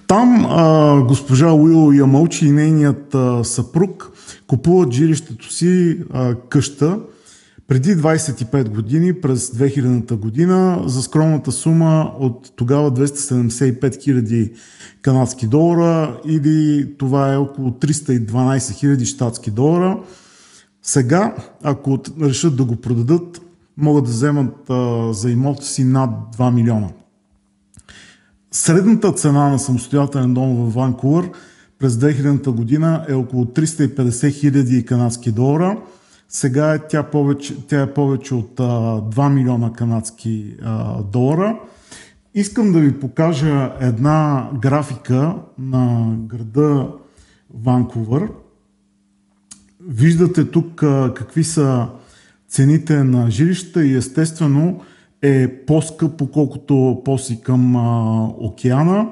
Там госпожа Уило Ямълчи и нейният съпруг купуват жилището си къща преди 25 години, през 2000-та година, за скромната сума от тогава 275 хиляди канадски долара, или това е около 312 хиляди щатски долара. Сега, ако решат да го продадат, могат да вземат за имота си над 2 милиона. Средната цена на самостоятелен дом в Ванкувър през 2000 година е около 350 хиляди канадски долара. Сега тя е повече от 2 милиона канадски долара. Искам да ви покажа една графика на града Ванкувър. Виждате тук какви са цените на жилищата и естествено е по-скъпо, колкото по-си към океана.